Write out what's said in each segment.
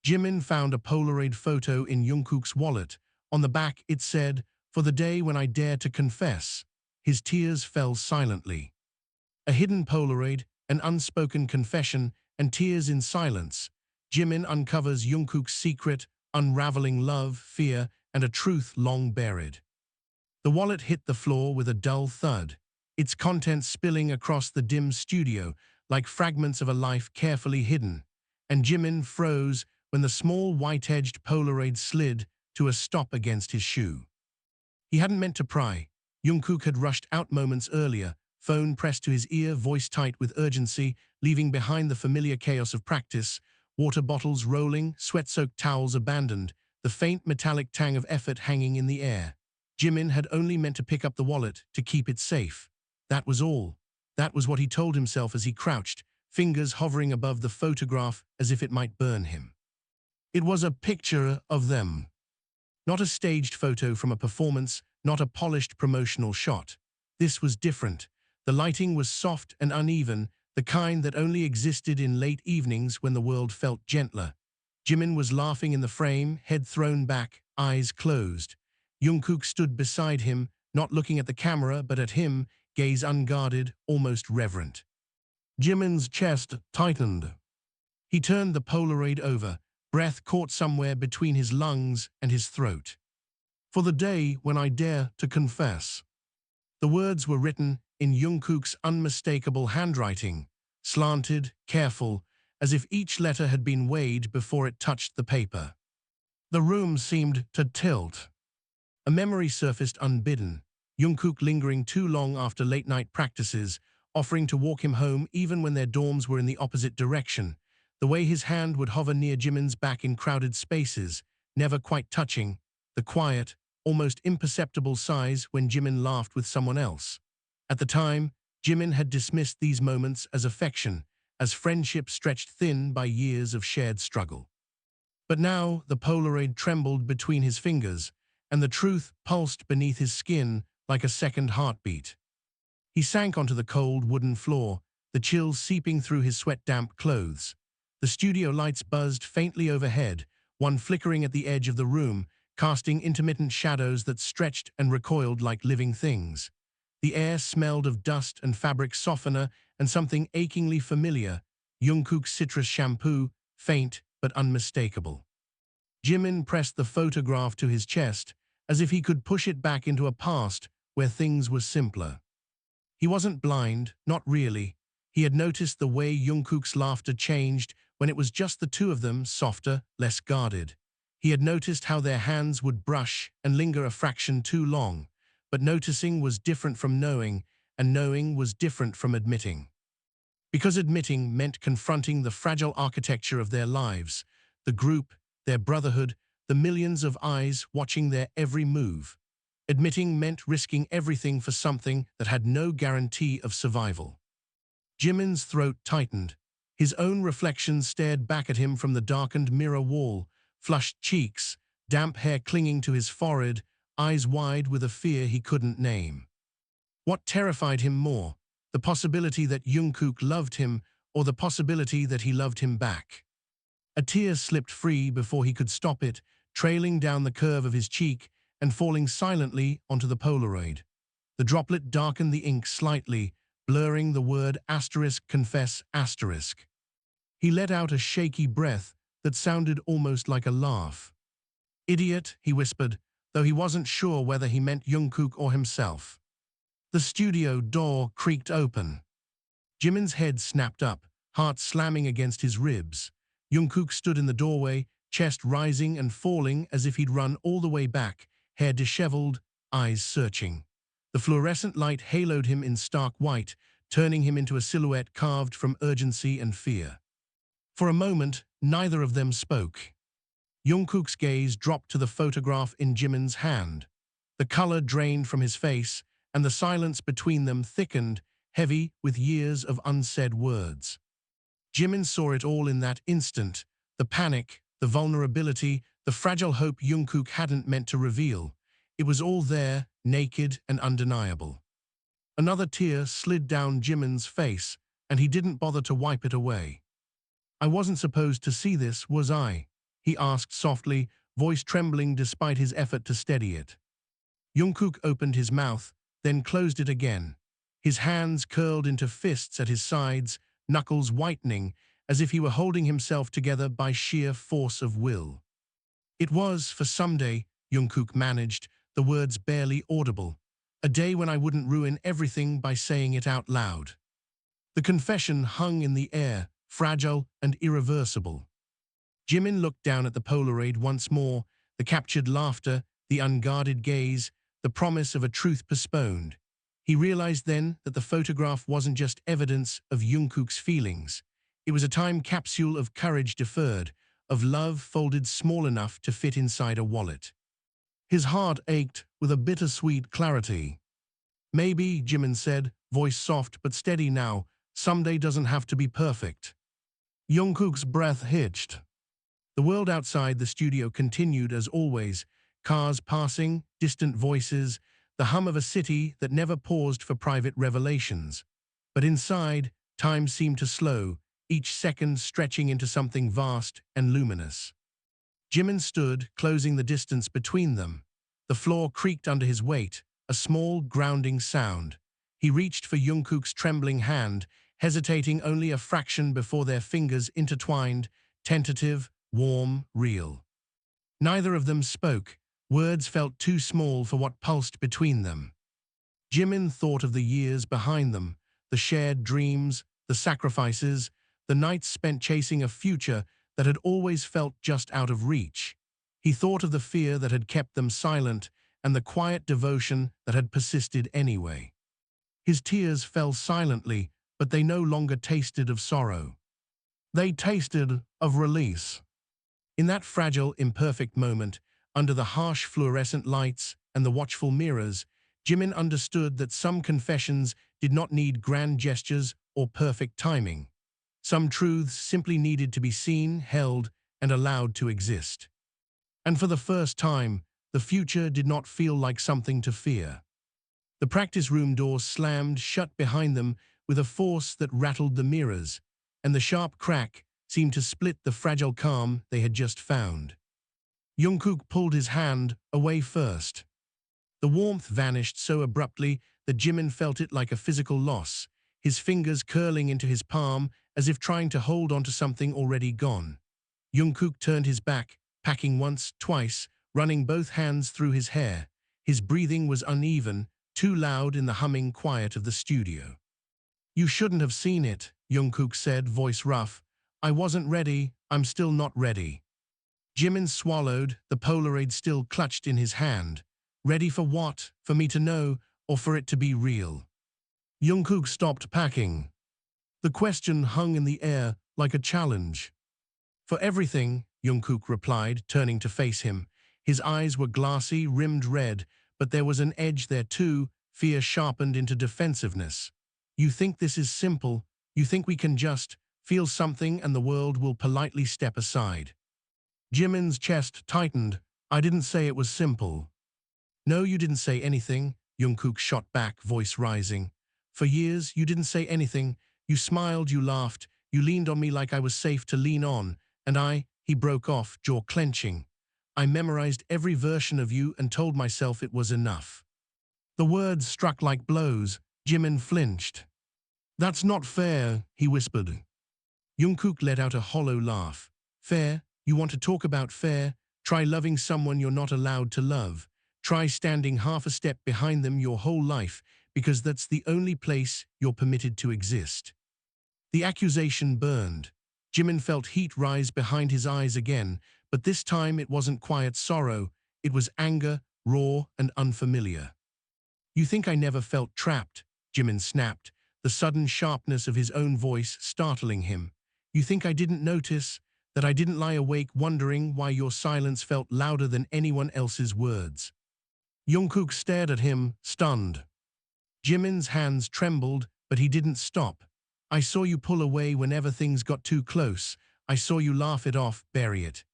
Jimin found a Polaroid photo in Jungkook's wallet. On the back it said, "For the day when I dare to confess." His tears fell silently. A hidden Polaroid, an unspoken confession, and tears in silence. Jimin uncovers Jungkook's secret, unraveling love, fear, and a truth long buried. The wallet hit the floor with a dull thud, its contents spilling across the dim studio like fragments of a life carefully hidden. And Jimin froze when the small white-edged Polaroid slid to a stop against his shoe. He hadn't meant to pry. Jungkook had rushed out moments earlier, phone pressed to his ear, voice tight with urgency, leaving behind the familiar chaos of practice, water bottles rolling, sweat-soaked towels abandoned, the faint metallic tang of effort hanging in the air. Jimin had only meant to pick up the wallet, to keep it safe. That was all. That was what he told himself as he crouched, fingers hovering above the photograph as if it might burn him. It was a picture of them. Not a staged photo from a performance, not a polished promotional shot. This was different. The lighting was soft and uneven, the kind that only existed in late evenings when the world felt gentler. Jimin was laughing in the frame, head thrown back, eyes closed. Jungkook stood beside him, not looking at the camera but at him, gaze unguarded, almost reverent. Jimin's chest tightened. He turned the Polaroid over, breath caught somewhere between his lungs and his throat. "For the day when I dare to confess." The words were written in Jungkook's unmistakable handwriting, slanted, careful, as if each letter had been weighed before it touched the paper. The room seemed to tilt. A memory surfaced unbidden, Jungkook lingering too long after late-night practices, offering to walk him home even when their dorms were in the opposite direction, the way his hand would hover near Jimin's back in crowded spaces, never quite touching, the quiet, almost imperceptible sighs when Jimin laughed with someone else. At the time, Jimin had dismissed these moments as affection, as friendship stretched thin by years of shared struggle. But now the Polaroid trembled between his fingers, and the truth pulsed beneath his skin like a second heartbeat. He sank onto the cold wooden floor, the chill seeping through his sweat-damp clothes. The studio lights buzzed faintly overhead, one flickering at the edge of the room, casting intermittent shadows that stretched and recoiled like living things. The air smelled of dust and fabric softener and something achingly familiar, Jungkook's citrus shampoo, faint but unmistakable. Jimin pressed the photograph to his chest, as if he could push it back into a past where things were simpler. He wasn't blind, not really. He had noticed the way Jungkook's laughter changed when it was just the two of them, softer, less guarded. He had noticed how their hands would brush and linger a fraction too long, but noticing was different from knowing, and knowing was different from admitting. Because admitting meant confronting the fragile architecture of their lives, the group, their brotherhood, the millions of eyes watching their every move. Admitting meant risking everything for something that had no guarantee of survival. Jimin's throat tightened. His own reflection stared back at him from the darkened mirror wall, flushed cheeks, damp hair clinging to his forehead, eyes wide with a fear he couldn't name. What terrified him more, the possibility that Jungkook loved him or the possibility that he loved him back? A tear slipped free before he could stop it, trailing down the curve of his cheek and falling silently onto the Polaroid. The droplet darkened the ink slightly, blurring the word *confess*. He let out a shaky breath that sounded almost like a laugh. "Idiot," he whispered, though he wasn't sure whether he meant Jungkook or himself. The studio door creaked open. Jimin's head snapped up, heart slamming against his ribs. Jungkook stood in the doorway, chest rising and falling as if he'd run all the way back, hair disheveled, eyes searching. The fluorescent light haloed him in stark white, turning him into a silhouette carved from urgency and fear. For a moment, neither of them spoke. Jungkook's gaze dropped to the photograph in Jimin's hand. The color drained from his face, and the silence between them thickened, heavy with years of unsaid words. Jimin saw it all in that instant, the panic, the vulnerability, the fragile hope Jungkook hadn't meant to reveal. It was all there, naked and undeniable. Another tear slid down Jimin's face, and he didn't bother to wipe it away. "I wasn't supposed to see this, was I?" he asked softly, voice trembling despite his effort to steady it. Jungkook opened his mouth, then closed it again. His hands curled into fists at his sides, knuckles whitening, as if he were holding himself together by sheer force of will. It was, for someday, Jungkook managed, the words barely audible. A day when I wouldn't ruin everything by saying it out loud. The confession hung in the air, fragile and irreversible. Jimin looked down at the Polaroid once more, the captured laughter, the unguarded gaze, the promise of a truth postponed. He realized then that the photograph wasn't just evidence of Jungkook's feelings. It was a time capsule of courage deferred, of love folded small enough to fit inside a wallet. His heart ached with a bittersweet clarity. Maybe, Jimin said, voice soft but steady now, someday doesn't have to be perfect. Jungkook's breath hitched. The world outside the studio continued as always, cars passing, distant voices, the hum of a city that never paused for private revelations. But inside, time seemed to slow, each second stretching into something vast and luminous. Jimin stood, closing the distance between them. The floor creaked under his weight, a small, grounding sound. He reached for Jungkook's trembling hand, hesitating only a fraction before their fingers intertwined, tentative, warm, real. Neither of them spoke. Words felt too small for what pulsed between them. Jimin thought of the years behind them, the shared dreams, the sacrifices, the nights spent chasing a future that had always felt just out of reach. He thought of the fear that had kept them silent and the quiet devotion that had persisted anyway. His tears fell silently, but they no longer tasted of sorrow. They tasted of release. In that fragile, imperfect moment, under the harsh fluorescent lights and the watchful mirrors, Jimin understood that some confessions did not need grand gestures or perfect timing. Some truths simply needed to be seen, held, and allowed to exist. And for the first time, the future did not feel like something to fear. The practice room door slammed shut behind them with a force that rattled the mirrors, and the sharp crack seemed to split the fragile calm they had just found. Jungkook pulled his hand away first. The warmth vanished so abruptly that Jimin felt it like a physical loss, his fingers curling into his palm as if trying to hold onto something already gone. Jungkook turned his back, packing once, twice, running both hands through his hair. His breathing was uneven, too loud in the humming quiet of the studio. "You shouldn't have seen it," Jungkook said, voice rough. "I wasn't ready, I'm still not ready." Jimin swallowed, the Polaroid still clutched in his hand. Ready for what? For me to know, or for it to be real? Jungkook stopped packing. The question hung in the air like a challenge. "For everything," Jungkook replied, turning to face him. His eyes were glassy, rimmed red, but there was an edge there too, fear sharpened into defensiveness. "You think this is simple? You think we can just feel something and the world will politely step aside?" Jimin's chest tightened. "I didn't say it was simple." "No, you didn't say anything," Jungkook shot back, voice rising. "For years, you didn't say anything. You smiled, you laughed, you leaned on me like I was safe to lean on, and he broke off, jaw clenching. "I memorized every version of you and told myself it was enough." The words struck like blows. Jimin flinched. "That's not fair," he whispered. Jungkook let out a hollow laugh. "Fair? You want to talk about fair? Try loving someone you're not allowed to love. Try standing half a step behind them your whole life, because that's the only place you're permitted to exist." The accusation burned. Jimin felt heat rise behind his eyes again, but this time it wasn't quiet sorrow, it was anger, raw and unfamiliar. "You think I never felt trapped?" Jimin snapped, the sudden sharpness of his own voice startling him. "You think I didn't notice? That I didn't lie awake wondering why your silence felt louder than anyone else's words?" Jungkook stared at him, stunned. Jimin's hands trembled, but he didn't stop. "I saw you pull away whenever things got too close. I saw you laugh it off, bury it.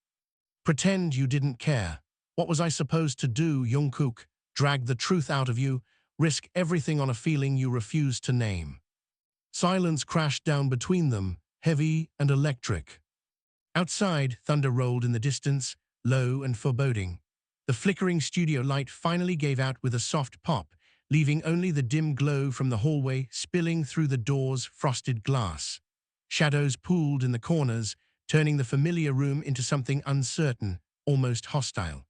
Pretend you didn't care. What was I supposed to do, Jungkook? Drag the truth out of you? Risk everything on a feeling you refused to name?" Silence crashed down between them, heavy and electric. Outside, thunder rolled in the distance, low and foreboding. The flickering studio light finally gave out with a soft pop, leaving only the dim glow from the hallway spilling through the door's frosted glass. Shadows pooled in the corners, turning the familiar room into something uncertain, almost hostile.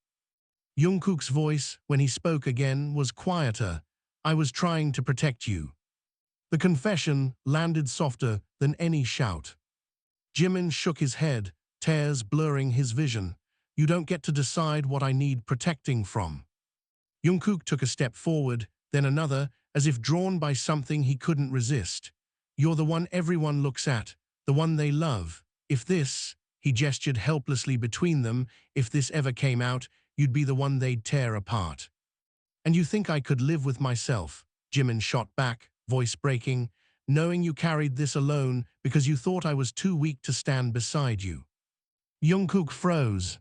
Jungkook's voice, when he spoke again, was quieter. "I was trying to protect you." The confession landed softer than any shout. Jimin shook his head, tears blurring his vision. "You don't get to decide what I need protecting from." Jungkook took a step forward, then another, as if drawn by something he couldn't resist. "You're the one everyone looks at, the one they love. If this," he gestured helplessly between them, "if this ever came out, you'd be the one they'd tear apart." "And you think I could live with myself?" Jimin shot back, voice breaking, "knowing you carried this alone because you thought I was too weak to stand beside you." Jungkook froze.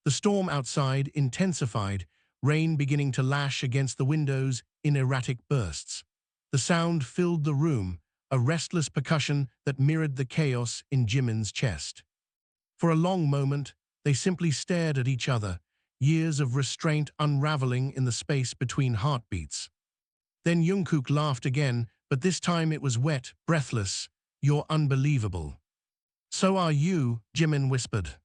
The storm outside intensified, rain beginning to lash against the windows in erratic bursts. The sound filled the room, a restless percussion that mirrored the chaos in Jimin's chest. For a long moment, they simply stared at each other, years of restraint unraveling in the space between heartbeats. Then Jungkook laughed again, but this time it was wet, breathless. "You're unbelievable." "So are you," Jimin whispered.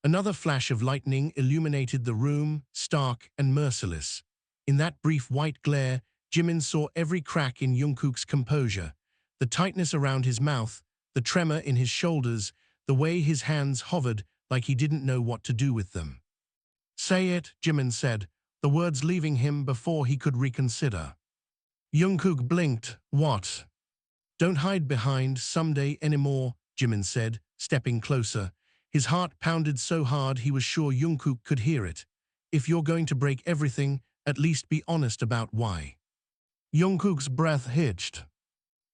Another flash of lightning illuminated the room, stark and merciless. In that brief white glare, Jimin saw every crack in Jungkook's composure, the tightness around his mouth, the tremor in his shoulders, the way his hands hovered like he didn't know what to do with them. "Say it," Jimin said, the words leaving him before he could reconsider. Jungkook blinked. "What?" "Don't hide behind 'someday' anymore," Jimin said, stepping closer. His heart pounded so hard he was sure Jungkook could hear it. "If you're going to break everything, at least be honest about why." Jungkook's breath hitched.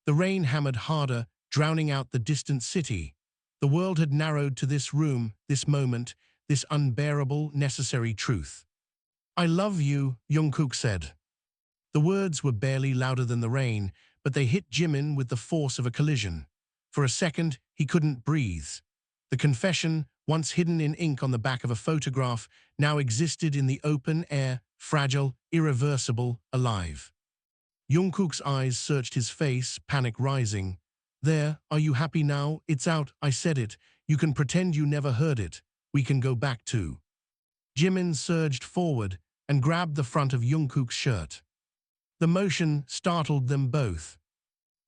The rain hammered harder, drowning out the distant city. The world had narrowed to this room, this moment, this unbearable, necessary truth. "I love you," Jungkook said. The words were barely louder than the rain, but they hit Jimin with the force of a collision. For a second, he couldn't breathe. The confession, once hidden in ink on the back of a photograph, now existed in the open air, fragile, irreversible, alive. Jungkook's eyes searched his face, panic rising. "There, are you happy now? It's out, I said it. You can pretend you never heard it. We can go back to." Jimin surged forward and grabbed the front of Jungkook's shirt. The motion startled them both.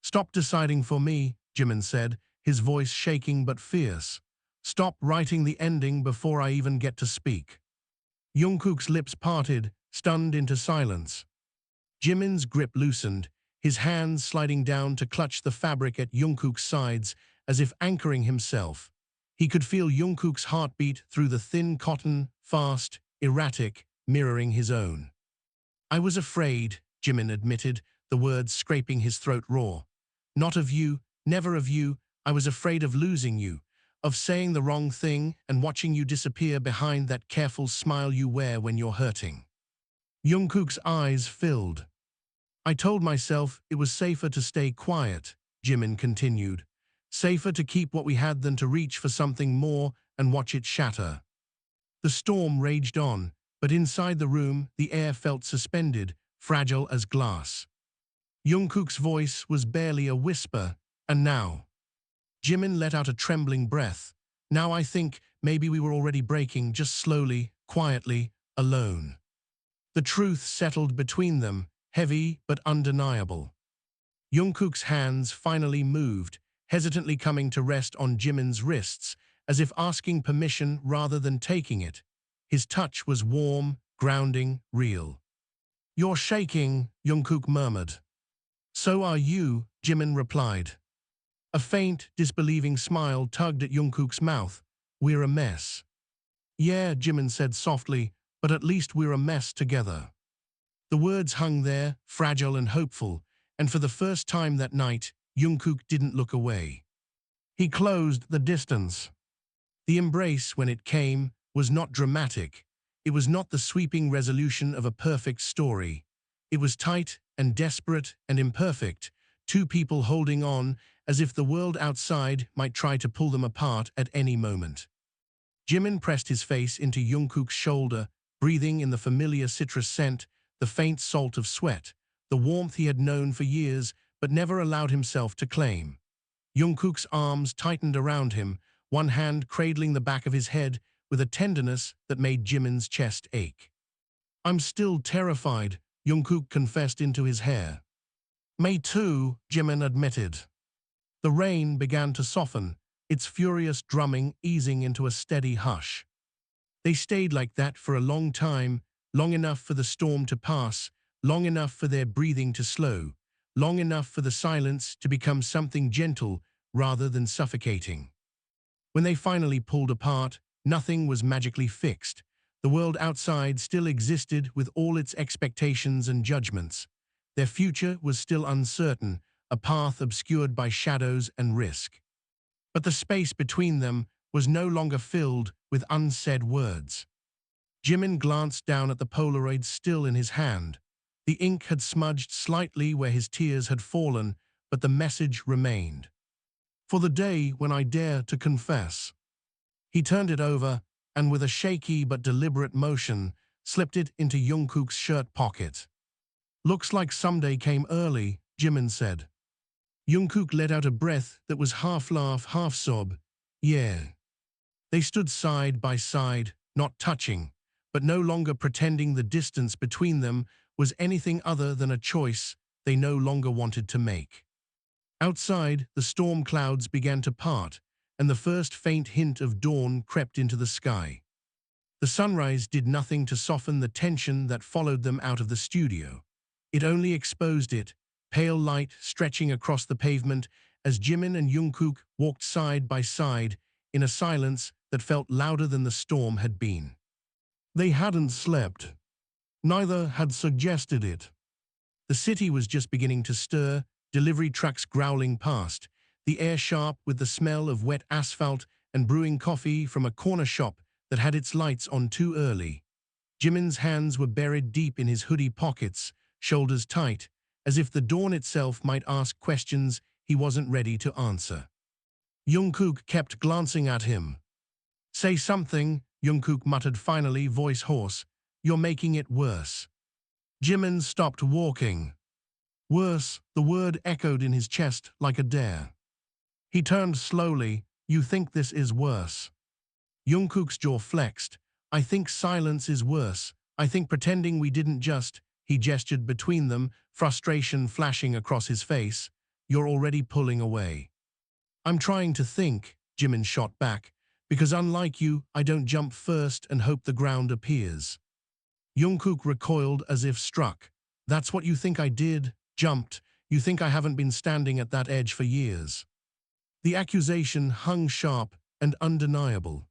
"Stop deciding for me," Jimin said, his voice shaking but fierce. "Stop writing the ending before I even get to speak." Jungkook's lips parted, stunned into silence. Jimin's grip loosened, his hands sliding down to clutch the fabric at Jungkook's sides as if anchoring himself. He could feel Jungkook's heartbeat through the thin cotton, fast, erratic, mirroring his own. "I was afraid," Jimin admitted, the words scraping his throat raw. "Not of you, never of you. I was afraid of losing you, of saying the wrong thing and watching you disappear behind that careful smile you wear when you're hurting." Jungkook's eyes filled. "I told myself it was safer to stay quiet," Jimin continued. "Safer to keep what we had than to reach for something more and watch it shatter." The storm raged on, but inside the room the air felt suspended, fragile as glass. Jungkook's voice was barely a whisper, "And now?" Jimin let out a trembling breath. "Now I think maybe we were already breaking, just slowly, quietly, alone." The truth settled between them, heavy but undeniable. Jungkook's hands finally moved, hesitantly coming to rest on Jimin's wrists, as if asking permission rather than taking it. His touch was warm, grounding, real. "You're shaking," Jungkook murmured. "So are you," Jimin replied. A faint, disbelieving smile tugged at Jungkook's mouth. "We're a mess." "Yeah," Jimin said softly, "but at least we're a mess together." The words hung there, fragile and hopeful, and for the first time that night, Jungkook didn't look away. He closed the distance. The embrace, when it came, was not dramatic. It was not the sweeping resolution of a perfect story. It was tight and desperate and imperfect, two people holding on as if the world outside might try to pull them apart at any moment. Jimin pressed his face into Jungkook's shoulder, breathing in the familiar citrus scent, the faint salt of sweat, the warmth he had known for years but never allowed himself to claim. Jungkook's arms tightened around him, one hand cradling the back of his head with a tenderness that made Jimin's chest ache. "I'm still terrified," Jungkook confessed into his hair. "Me too," Jimin admitted. The rain began to soften, its furious drumming easing into a steady hush. They stayed like that for a long time, long enough for the storm to pass, long enough for their breathing to slow, long enough for the silence to become something gentle rather than suffocating. When they finally pulled apart, nothing was magically fixed. The world outside still existed with all its expectations and judgments. Their future was still uncertain, a path obscured by shadows and risk. But the space between them was no longer filled with unsaid words. Jimin glanced down at the Polaroid still in his hand. The ink had smudged slightly where his tears had fallen, but the message remained. "For the day when I dare to confess." He turned it over, and with a shaky but deliberate motion, slipped it into Jungkook's shirt pocket. "Looks like someday came early," Jimin said. Jungkook let out a breath that was half laugh, half sob. "Yeah." They stood side by side, not touching, but no longer pretending the distance between them was anything other than a choice they no longer wanted to make. Outside, the storm clouds began to part, and the first faint hint of dawn crept into the sky. The sunrise did nothing to soften the tension that followed them out of the studio. It only exposed it, pale light stretching across the pavement as Jimin and Jungkook walked side by side in a silence that felt louder than the storm had been. They hadn't slept. Neither had suggested it. The city was just beginning to stir, delivery trucks growling past, the air sharp with the smell of wet asphalt and brewing coffee from a corner shop that had its lights on too early. Jimin's hands were buried deep in his hoodie pockets, shoulders tight, as if the dawn itself might ask questions he wasn't ready to answer. Jungkook kept glancing at him. "Say something," Jungkook muttered finally, voice hoarse. "You're making it worse." Jimin stopped walking. "Worse," the word echoed in his chest like a dare. He turned slowly. "You think this is worse?" Jungkook's jaw flexed. "I think silence is worse. I think pretending we didn't just—" He gestured between them, frustration flashing across his face. "You're already pulling away." "I'm trying to think," Jimin shot back, "because unlike you, I don't jump first and hope the ground appears." Jungkook recoiled as if struck. "That's what you think I did? Jumped? You think I haven't been standing at that edge for years?" The accusation hung sharp and undeniable.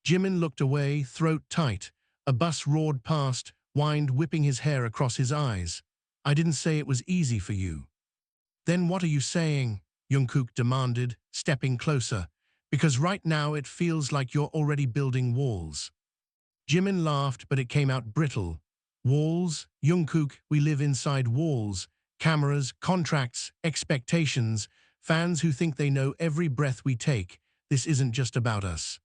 Jimin looked away, throat tight. A bus roared past, wind whipping his hair across his eyes. "I didn't say it was easy for you." "Then what are you saying?" Jungkook demanded, stepping closer. "Because right now it feels like you're already building walls." Jimin laughed, but it came out brittle. "Walls? Jungkook, we live inside walls. Cameras, contracts, expectations, fans who think they know every breath we take. This isn't just about us."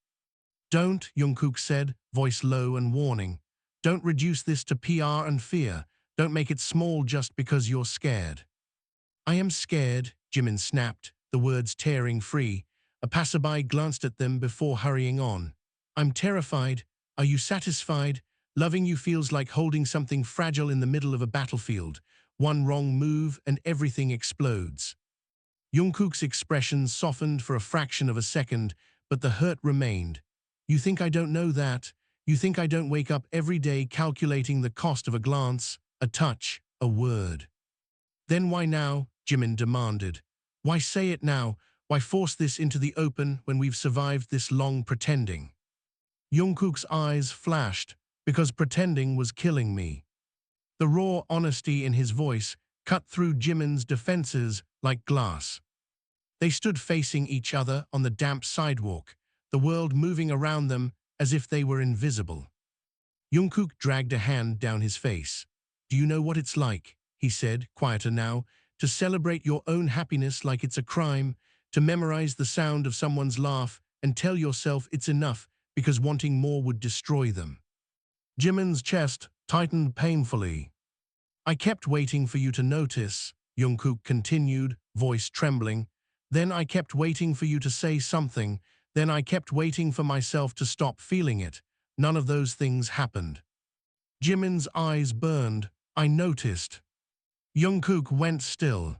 "Don't," Jungkook said, voice low and warning. "Don't reduce this to PR and fear. Don't make it small just because you're scared." "I am scared," Jimin snapped, the words tearing free. A passerby glanced at them before hurrying on. "I'm terrified. Are you satisfied? Loving you feels like holding something fragile in the middle of a battlefield. One wrong move and everything explodes." Jungkook's expression softened for a fraction of a second, but the hurt remained. "You think I don't know that? You think I don't wake up every day calculating the cost of a glance, a touch, a word?" "Then why now?" Jimin demanded. "Why say it now? Why force this into the open when we've survived this long pretending?" Jungkook's eyes flashed. "Because pretending was killing me." The raw honesty in his voice cut through Jimin's defenses like glass. They stood facing each other on the damp sidewalk, the world moving around them as if they were invisible. Jungkook dragged a hand down his face. "Do you know what it's like," he said, quieter now, to celebrate your own happiness like it's a crime, to memorize the sound of someone's laugh and tell yourself it's enough because wanting more would destroy them. Jimin's chest tightened painfully. I kept waiting for you to notice, Jungkook continued, voice trembling. Then I kept waiting for you to say something. Then I kept waiting for myself to stop feeling it. None of those things happened. Jimin's eyes burned. I noticed. Jungkook went still.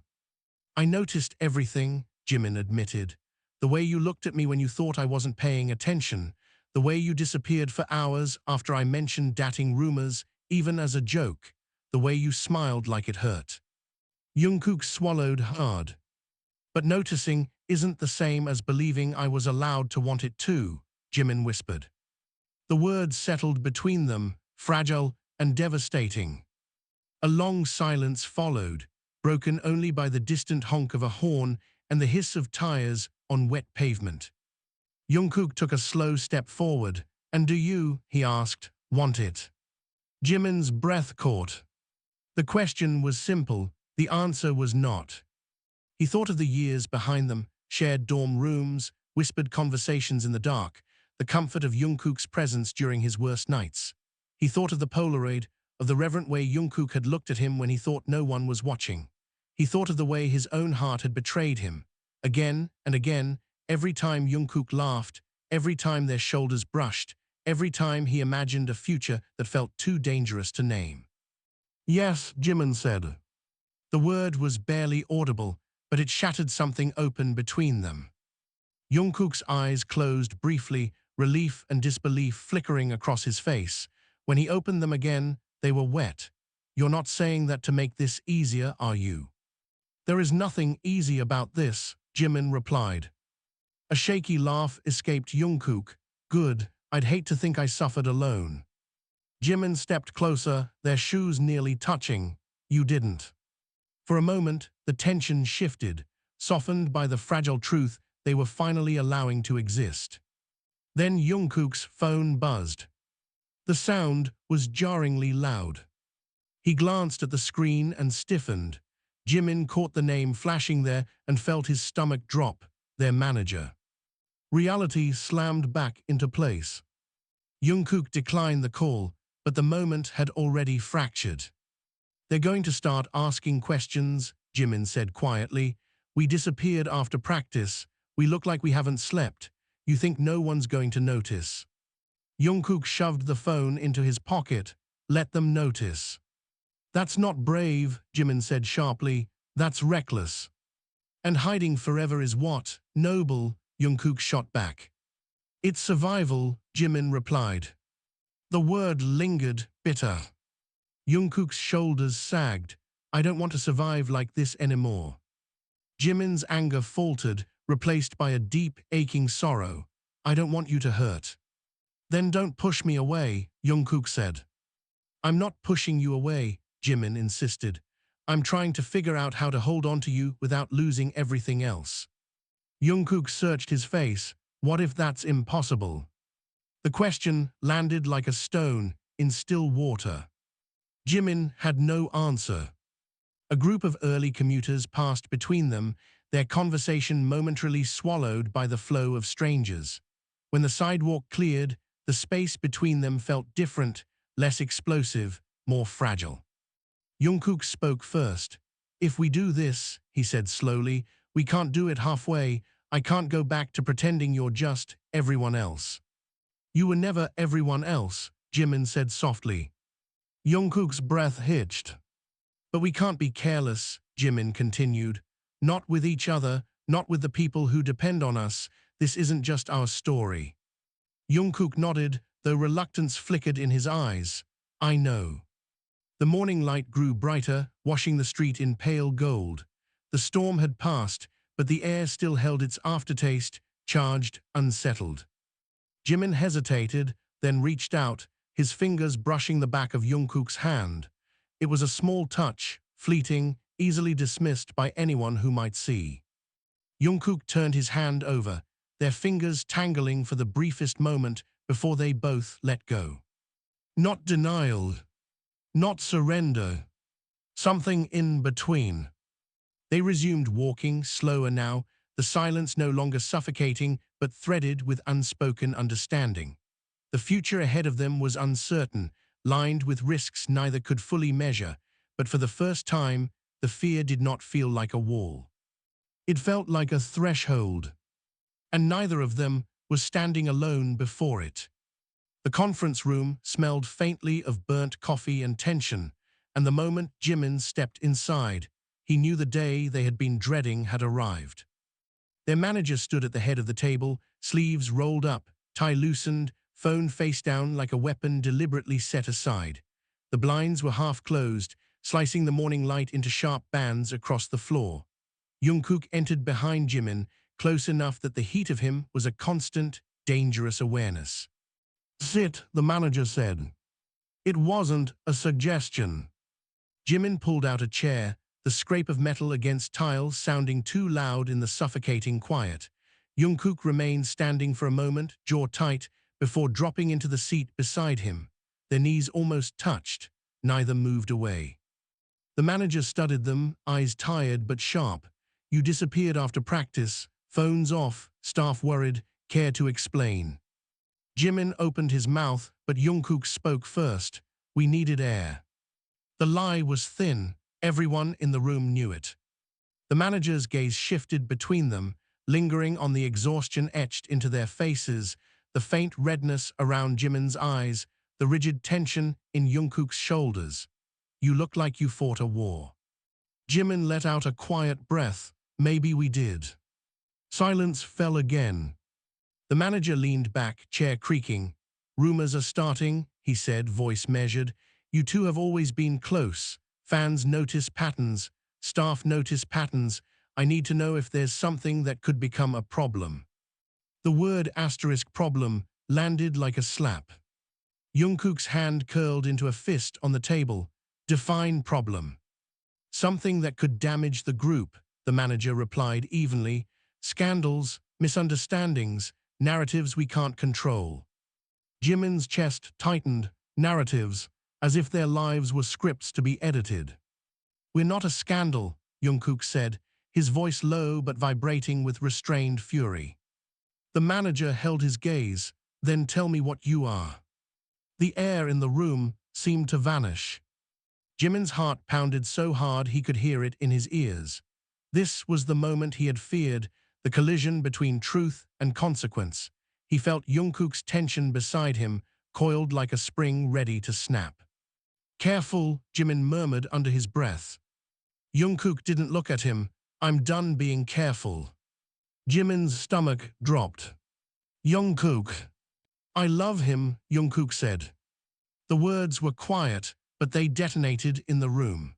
I noticed everything, Jimin admitted. The way you looked at me when you thought I wasn't paying attention. The way you disappeared for hours after I mentioned dating rumors, even as a joke. The way you smiled like it hurt. Jungkook swallowed hard. But noticing isn't the same as believing I was allowed to want it too, Jimin whispered. The words settled between them, fragile and devastating. A long silence followed, broken only by the distant honk of a horn and the hiss of tires on wet pavement. Jungkook took a slow step forward. And do you, he asked, want it? Jimin's breath caught. The question was simple, the answer was not. He thought of the years behind them, shared dorm rooms, whispered conversations in the dark, the comfort of Jungkook's presence during his worst nights. He thought of the Polaroid, of the reverent way Jungkook had looked at him when he thought no one was watching. He thought of the way his own heart had betrayed him. Again and again, every time Jungkook laughed, every time their shoulders brushed, every time he imagined a future that felt too dangerous to name. Yes, Jimin said. The word was barely audible, but it shattered something open between them. Jungkook's eyes closed briefly, relief and disbelief flickering across his face. When he opened them again, they were wet. You're not saying that to make this easier, are you? There is nothing easy about this, Jimin replied. A shaky laugh escaped Jungkook. Good, I'd hate to think I suffered alone. Jimin stepped closer, their shoes nearly touching. You didn't. For a moment, the tension shifted, softened by the fragile truth they were finally allowing to exist. Then Jungkook's phone buzzed. The sound was jarringly loud. He glanced at the screen and stiffened. Jimin caught the name flashing there and felt his stomach drop, their manager. Reality slammed back into place. Jungkook declined the call, but the moment had already fractured. They're going to start asking questions, Jimin said quietly. We disappeared after practice. We look like we haven't slept. You think no one's going to notice? Jungkook shoved the phone into his pocket. Let them notice. That's not brave, Jimin said sharply. That's reckless. And hiding forever is what? Noble, Jungkook shot back. It's survival, Jimin replied. The word lingered, bitter. Jungkook's shoulders sagged. I don't want to survive like this anymore. Jimin's anger faltered, replaced by a deep, aching sorrow. I don't want you to hurt. Then don't push me away, Jungkook said. I'm not pushing you away, Jimin insisted. I'm trying to figure out how to hold on to you without losing everything else. Jungkook searched his face. What if that's impossible? The question landed like a stone in still water. Jimin had no answer. A group of early commuters passed between them, their conversation momentarily swallowed by the flow of strangers. When the sidewalk cleared, the space between them felt different, less explosive, more fragile. Jungkook spoke first. If we do this, he said slowly, we can't do it halfway. I can't go back to pretending you're just everyone else. You were never everyone else, Jimin said softly. Jungkook's breath hitched. But we can't be careless, Jimin continued. Not with each other, not with the people who depend on us. This isn't just our story. Jungkook nodded, though reluctance flickered in his eyes. I know. The morning light grew brighter, washing the street in pale gold. The storm had passed, but the air still held its aftertaste, charged, unsettled. Jimin hesitated, then reached out, his fingers brushing the back of Jungkook's hand. It was a small touch, fleeting, easily dismissed by anyone who might see. Jungkook turned his hand over, their fingers tangling for the briefest moment before they both let go. Not denial. Not surrender. Something in between. They resumed walking, slower now, the silence no longer suffocating but threaded with unspoken understanding. The future ahead of them was uncertain, lined with risks neither could fully measure, but for the first time, the fear did not feel like a wall. It felt like a threshold, and neither of them was standing alone before it. The conference room smelled faintly of burnt coffee and tension, and the moment Jimin stepped inside, he knew the day they had been dreading had arrived. Their manager stood at the head of the table, sleeves rolled up, tie loosened, phone face down like a weapon deliberately set aside. The blinds were half closed, slicing the morning light into sharp bands across the floor. Jungkook entered behind Jimin, close enough that the heat of him was a constant, dangerous awareness. "Sit," the manager said. It wasn't a suggestion. Jimin pulled out a chair, the scrape of metal against tiles sounding too loud in the suffocating quiet. Jungkook remained standing for a moment, jaw tight, before dropping into the seat beside him. Their knees almost touched, neither moved away. The manager studied them, eyes tired but sharp. "You disappeared after practice, phones off, staff worried, care to explain?" Jimin opened his mouth, but Jungkook spoke first. "We needed air." The lie was thin. Everyone in the room knew it. The manager's gaze shifted between them, lingering on the exhaustion etched into their faces, the faint redness around Jimin's eyes, the rigid tension in Jungkook's shoulders. "You look like you fought a war." Jimin let out a quiet breath. "Maybe we did." Silence fell again. The manager leaned back, chair creaking. "Rumors are starting," he said, voice measured. "You two have always been close. Fans notice patterns. Staff notice patterns. I need to know if there's something that could become a problem." The word *problem landed like a slap. Jungkook's hand curled into a fist on the table. "Define problem." "Something that could damage the group," the manager replied evenly. "Scandals, misunderstandings, narratives we can't control." Jimin's chest tightened. Narratives, as if their lives were scripts to be edited. "We're not a scandal," Jungkook said, his voice low but vibrating with restrained fury. The manager held his gaze. "Then tell me what you are." The air in the room seemed to vanish. Jimin's heart pounded so hard he could hear it in his ears. This was the moment he had feared, the collision between truth and consequence. He felt Jungkook's tension beside him, coiled like a spring ready to snap. "Careful," Jimin murmured under his breath. Jungkook didn't look at him. "I'm done being careful." Jimin's stomach dropped. "Jungkook." "I love him," Jungkook said. The words were quiet, but they detonated in the room.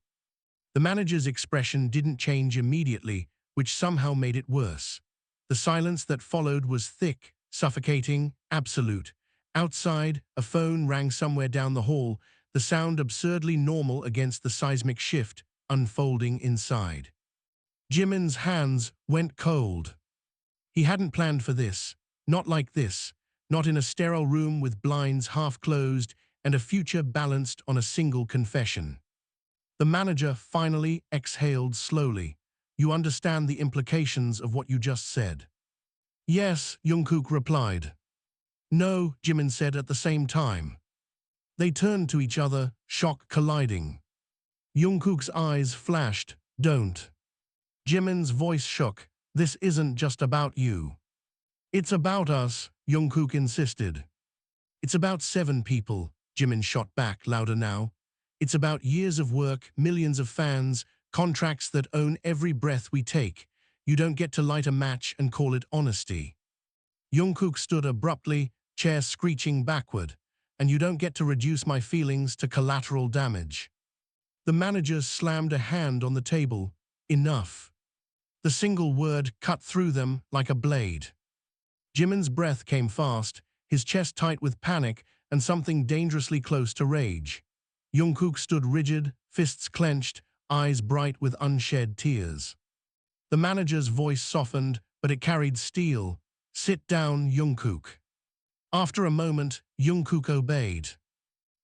The manager's expression didn't change immediately, which somehow made it worse. The silence that followed was thick, suffocating, absolute. Outside, a phone rang somewhere down the hall, the sound absurdly normal against the seismic shift unfolding inside. Jimin's hands went cold. He hadn't planned for this, not like this, not in a sterile room with blinds half closed and a future balanced on a single confession. The manager finally exhaled slowly. "You understand the implications of what you just said?" "Yes," Jungkook replied. "No," Jimin said at the same time. They turned to each other, shock colliding. Jungkook's eyes flashed. "Don't." Jimin's voice shook. "This isn't just about you." "It's about us," Jungkook insisted. "It's about 7 people," Jimin shot back, louder now. "It's about years of work, millions of fans, contracts that own every breath we take. You don't get to light a match and call it honesty." Jungkook stood abruptly, chair screeching backward. "And you don't get to reduce my feelings to collateral damage." The manager slammed a hand on the table. "Enough." The single word cut through them like a blade. Jimin's breath came fast, his chest tight with panic and something dangerously close to rage. Jungkook stood rigid, fists clenched, eyes bright with unshed tears. The manager's voice softened, but it carried steel. "Sit down, Jungkook." After a moment, Jungkook obeyed.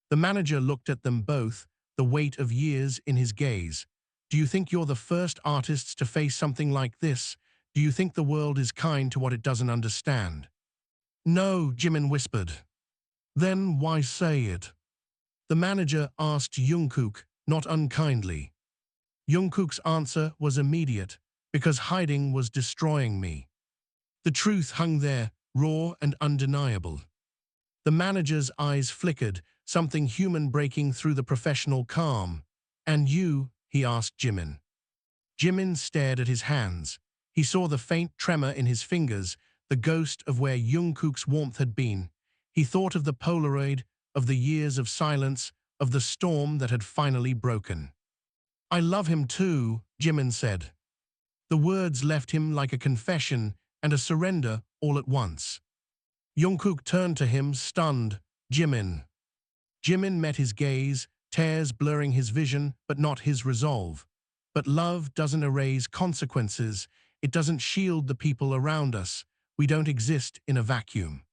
The manager looked at them both, the weight of years in his gaze. Do you think you're the first artists to face something like this? Do you think the world is kind to what it doesn't understand? No, Jimin whispered. Then why say it? The manager asked Jungkook, not unkindly. Jungkook's answer was immediate, because hiding was destroying me. The truth hung there, raw and undeniable. The manager's eyes flickered, something human breaking through the professional calm. And you? He asked Jimin. Jimin stared at his hands. He saw the faint tremor in his fingers, the ghost of where Jungkook's warmth had been. He thought of the Polaroid, of the years of silence, of the storm that had finally broken. I love him too, Jimin said. The words left him like a confession and a surrender all at once. Jungkook turned to him, stunned. Jimin. Jimin met his gaze, tears blurring his vision, but not his resolve. But love doesn't erase consequences. It doesn't shield the people around us. We don't exist in a vacuum.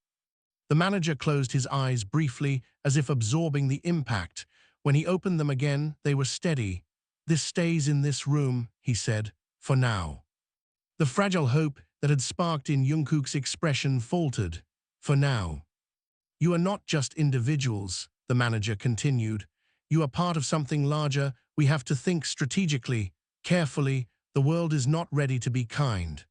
The manager closed his eyes briefly, as if absorbing the impact. When he opened them again, they were steady. This stays in this room, he said, for now. The fragile hope that had sparked in Jungkook's expression faltered. For now. You are not just individuals, the manager continued. You are part of something larger. We have to think strategically, carefully. The world is not ready to be kind.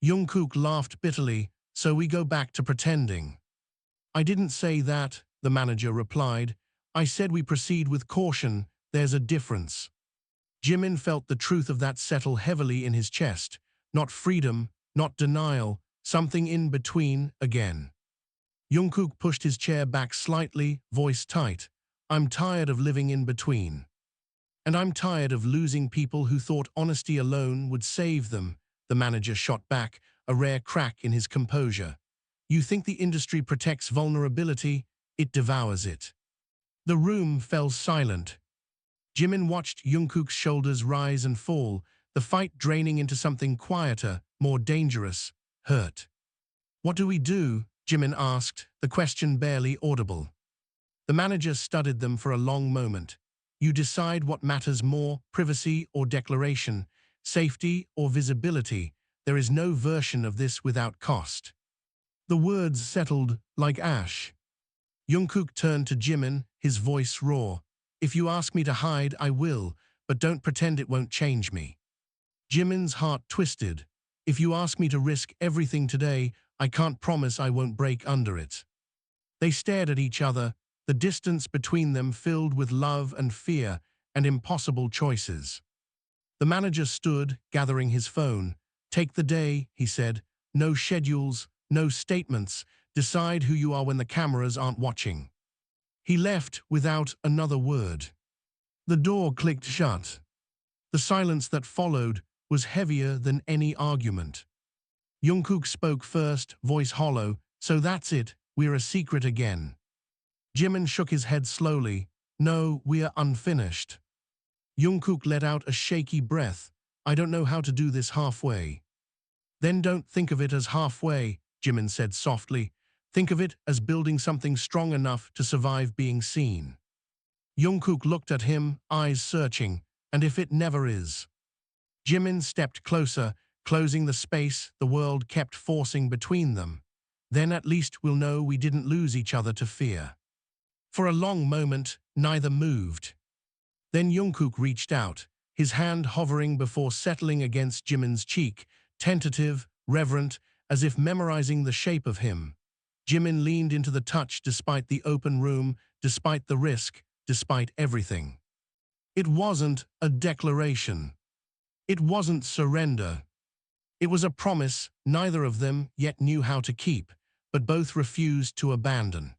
Jungkook laughed bitterly, so we go back to pretending. I didn't say that, the manager replied. I said we proceed with caution. There's a difference. Jimin felt the truth of that settle heavily in his chest. Not freedom, not denial, something in between again. Jungkook pushed his chair back slightly, voice tight. I'm tired of living in between. And I'm tired of losing people who thought honesty alone would save them, the manager shot back, a rare crack in his composure. You think the industry protects vulnerability? It devours it. The room fell silent. Jimin watched Jungkook's shoulders rise and fall, the fight draining into something quieter, more dangerous, hurt. What do we do? Jimin asked, the question barely audible. The manager studied them for a long moment. You decide what matters more, privacy or declaration, safety or visibility. There is no version of this without cost. The words settled like ash. Jungkook turned to Jimin, his voice raw. If you ask me to hide, I will, but don't pretend it won't change me. Jimin's heart twisted. If you ask me to risk everything today, I can't promise I won't break under it. They stared at each other, the distance between them filled with love and fear and impossible choices. The manager stood, gathering his phone. Take the day, he said. No schedules, no statements. Decide who you are when the cameras aren't watching. He left without another word. The door clicked shut. The silence that followed was heavier than any argument. Jungkook spoke first, voice hollow. So that's it, we're a secret again. Jimin shook his head slowly. No, we're unfinished. Jungkook let out a shaky breath. I don't know how to do this halfway. Then don't think of it as halfway, Jimin said softly. Think of it as building something strong enough to survive being seen. Jungkook looked at him, eyes searching. And if it never is? Jimin stepped closer, closing the space the world kept forcing between them. Then at least we'll know we didn't lose each other to fear. For a long moment, neither moved. Then Jungkook reached out, his hand hovering before settling against Jimin's cheek, tentative, reverent, as if memorizing the shape of him. Jimin leaned into the touch despite the open room, despite the risk, despite everything. It wasn't a declaration. It wasn't surrender. It was a promise neither of them yet knew how to keep, but both refused to abandon.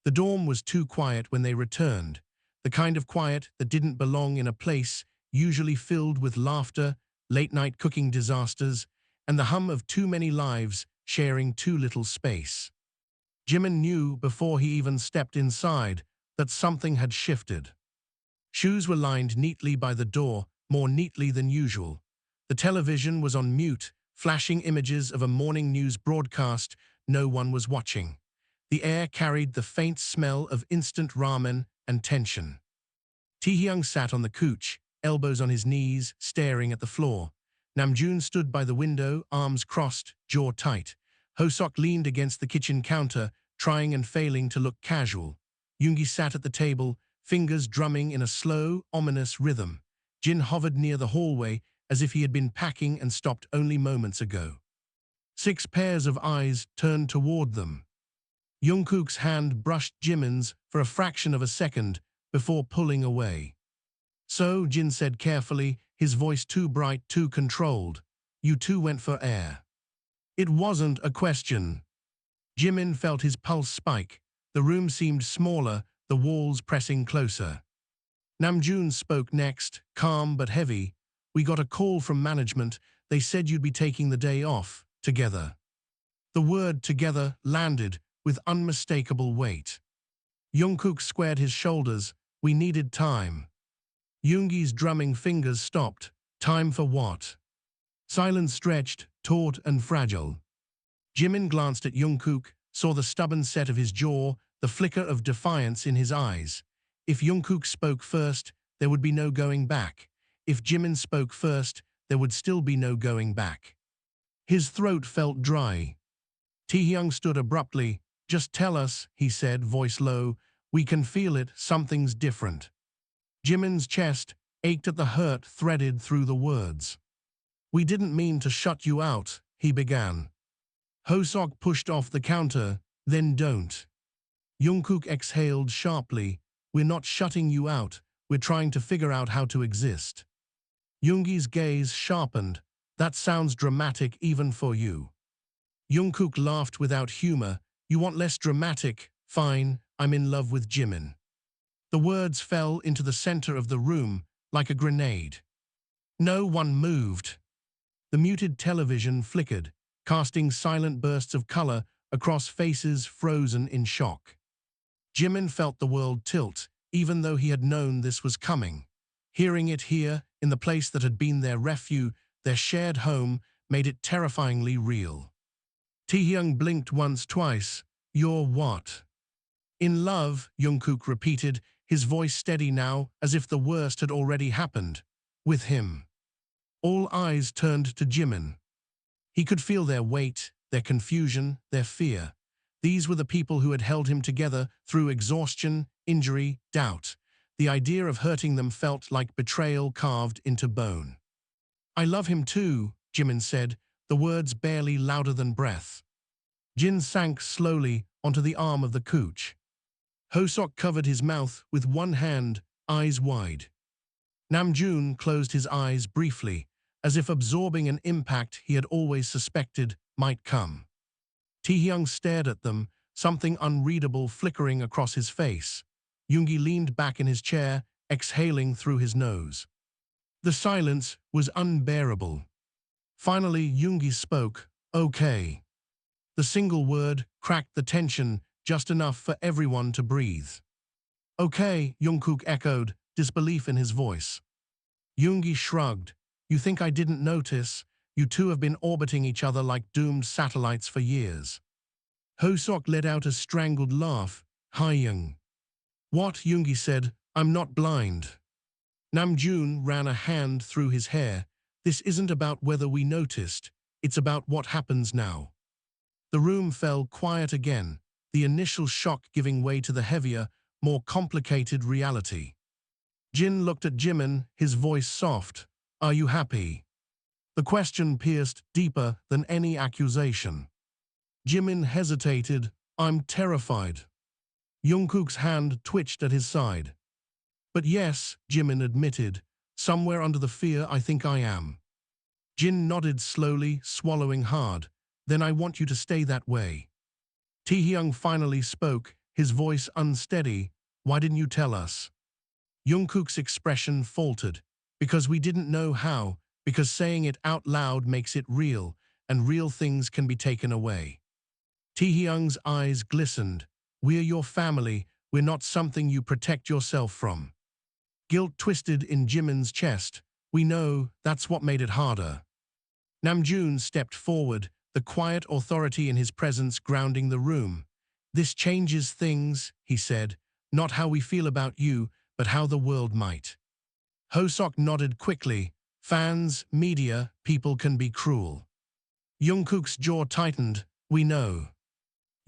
The dorm was too quiet when they returned, the kind of quiet that didn't belong in a place usually filled with laughter, late-night cooking disasters, and the hum of too many lives sharing too little space. Jimin knew before he even stepped inside that something had shifted. Shoes were lined neatly by the door, more neatly than usual. The television was on mute, flashing images of a morning news broadcast no one was watching. The air carried the faint smell of instant ramen and tension. Taehyung sat on the couch, elbows on his knees, staring at the floor. Namjoon stood by the window, arms crossed, jaw tight. Hosok leaned against the kitchen counter, trying and failing to look casual. Yoongi sat at the table, fingers drumming in a slow, ominous rhythm. Jin hovered near the hallway as if he had been packing and stopped only moments ago. 6 pairs of eyes turned toward them. Jungkook's hand brushed Jimin's for a fraction of a second before pulling away. So, Jin said carefully, his voice too bright, too controlled, "You two went for air." It wasn't a question. Jimin felt his pulse spike. The room seemed smaller, the walls pressing closer. Namjoon spoke next, calm but heavy. "We got a call from management. They said you'd be taking the day off, together." The word "together" landed with unmistakable weight. Jungkook squared his shoulders. "We needed time." Yoongi's drumming fingers stopped. Time for what? Silence stretched, taut and fragile. Jimin glanced at Jungkook, saw the stubborn set of his jaw, the flicker of defiance in his eyes. If Jungkook spoke first, there would be no going back. If Jimin spoke first, there would still be no going back. His throat felt dry. Taehyung stood abruptly. "Just tell us," he said, voice low. "We can feel it, something's different." Jimin's chest ached at the hurt threaded through the words. "We didn't mean to shut you out," he began. Hosok pushed off the counter. "Then don't." Jungkook exhaled sharply. "We're not shutting you out. We're trying to figure out how to exist." Yoongi's gaze sharpened. "That sounds dramatic even for you." Jungkook laughed without humor. "You want less dramatic? Fine, I'm in love with Jimin." The words fell into the center of the room like a grenade. No one moved. The muted television flickered, casting silent bursts of color across faces frozen in shock. Jimin felt the world tilt, even though he had known this was coming. Hearing it here, in the place that had been their refuge, their shared home, made it terrifyingly real. Taehyung blinked once, twice. "You're what?" "In love," Jungkook repeated, his voice steady now, as if the worst had already happened. "With him." All eyes turned to Jimin. He could feel their weight, their confusion, their fear. These were the people who had held him together through exhaustion, injury, doubt. The idea of hurting them felt like betrayal carved into bone. "I love him too," Jimin said, the words barely louder than breath. Jin sank slowly onto the arm of the couch. Hosok covered his mouth with one hand, eyes wide. Namjoon closed his eyes briefly, as if absorbing an impact he had always suspected might come. Taehyung stared at them, something unreadable flickering across his face. Yoongi leaned back in his chair, exhaling through his nose. The silence was unbearable. Finally, Yoongi spoke, "Okay." The single word cracked the tension just enough for everyone to breathe. "Okay," Jungkook echoed, disbelief in his voice. Yoongi shrugged. "You think I didn't notice? You two have been orbiting each other like doomed satellites for years." Hosok let out a strangled laugh. "Taehyung." "What?" Yoongi said. "I'm not blind." Namjoon ran a hand through his hair. "This isn't about whether we noticed. It's about what happens now." The room fell quiet again, the initial shock giving way to the heavier, more complicated reality. Jin looked at Jimin, his voice soft. "Are you happy?" The question pierced deeper than any accusation. Jimin hesitated. "I'm terrified." Jungkook's hand twitched at his side. "But yes," Jimin admitted, "somewhere under the fear I think I am." Jin nodded slowly, swallowing hard. "Then I want you to stay that way." Taehyung finally spoke, his voice unsteady. "Why didn't you tell us?" Jungkook's expression faltered. "Because we didn't know how, because saying it out loud makes it real, and real things can be taken away." Taehyung's eyes glistened. "We're your family, we're not something you protect yourself from." Guilt twisted in Jimin's chest. "We know, that's what made it harder." Namjoon stepped forward, the quiet authority in his presence grounding the room. "This changes things," he said, "not how we feel about you, but how the world might." Hosok nodded quickly. Fans, media, people can be cruel. Jungkook's jaw tightened. We know.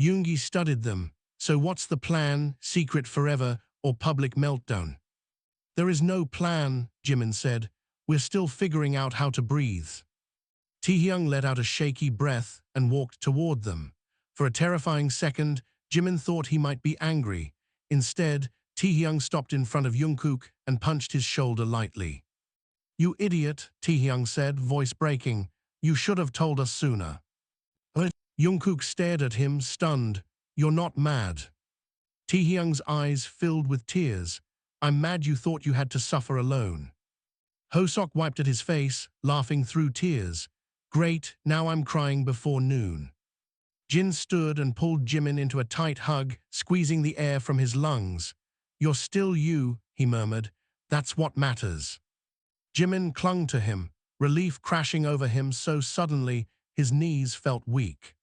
Yoongi studied them. So what's the plan, secret forever or public meltdown? There is no plan, Jimin said. We're still figuring out how to breathe. Taehyung let out a shaky breath and walked toward them. For a terrifying second, Jimin thought he might be angry. Instead, Taehyung stopped in front of Jungkook and punched his shoulder lightly. You idiot, Taehyung said, voice breaking. You should have told us sooner. Jungkook stared at him, stunned. You're not mad. Taehyung's eyes filled with tears. I'm mad you thought you had to suffer alone. Hosok wiped at his face, laughing through tears. Great, now I'm crying before noon. Jin stood and pulled Jimin into a tight hug, squeezing the air from his lungs. You're still you, he murmured. That's what matters. Jimin clung to him, relief crashing over him so suddenly his knees felt weak.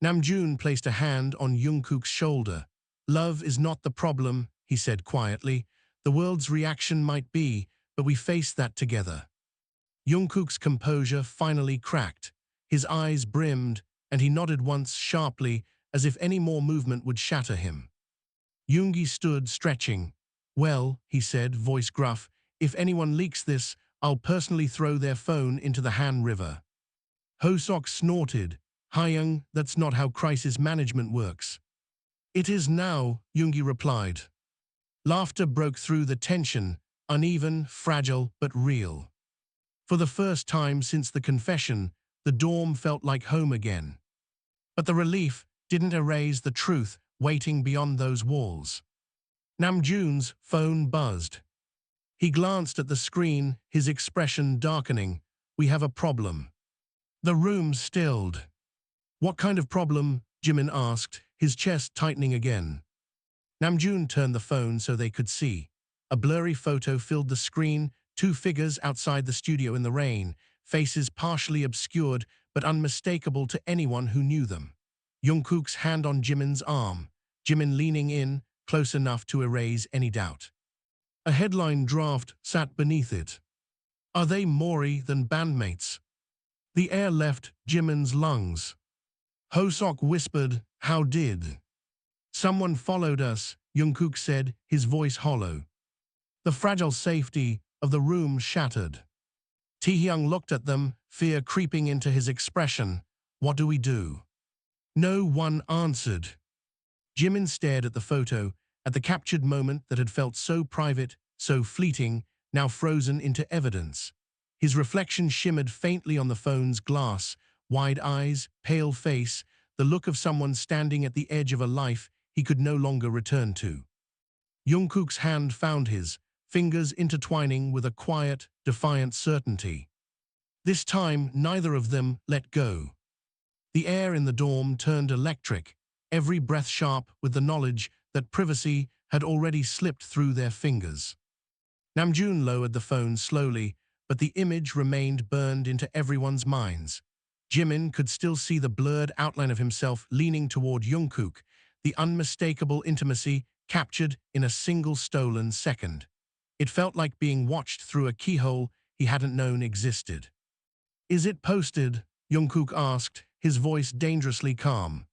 Namjoon placed a hand on Jungkook's shoulder. Love is not the problem, he said quietly. The world's reaction might be, but we face that together. Jungkook's composure finally cracked. His eyes brimmed, and he nodded once sharply, as if any more movement would shatter him. Yoongi stood, stretching. Well, he said, voice gruff, if anyone leaks this, I'll personally throw their phone into the Han River. Hosok snorted. Hayoung, that's not how crisis management works. It is now, Yoongi replied. Laughter broke through the tension, uneven, fragile, but real. For the first time since the confession, the dorm felt like home again. But the relief didn't erase the truth waiting beyond those walls. Namjoon's phone buzzed. He glanced at the screen, his expression darkening. We have a problem. The room stilled. What kind of problem? Jimin asked, his chest tightening again. Namjoon turned the phone so they could see. A blurry photo filled the screen, two figures outside the studio in the rain, faces partially obscured but unmistakable to anyone who knew them. Jungkook's hand on Jimin's arm, Jimin leaning in, close enough to erase any doubt. A headline draft sat beneath it. Are they more than bandmates? The air left Jimin's lungs. Hosok whispered, how did? Someone followed us, Jungkook said, his voice hollow. The fragile safety of the room shattered. Taehyung looked at them, fear creeping into his expression. What do we do? No one answered. Jimin stared at the photo, at the captured moment that had felt so private, so fleeting, now frozen into evidence. His reflection shimmered faintly on the phone's glass, wide eyes, pale face, the look of someone standing at the edge of a life he could no longer return to. Jungkook's hand found his, fingers intertwining with a quiet, defiant certainty. This time, neither of them let go. The air in the dorm turned electric, every breath sharp with the knowledge that privacy had already slipped through their fingers. Namjoon lowered the phone slowly, but the image remained burned into everyone's minds. Jimin could still see the blurred outline of himself leaning toward Jungkook, the unmistakable intimacy captured in a single stolen second. It felt like being watched through a keyhole he hadn't known existed. Is it posted? Jungkook asked, his voice dangerously calm.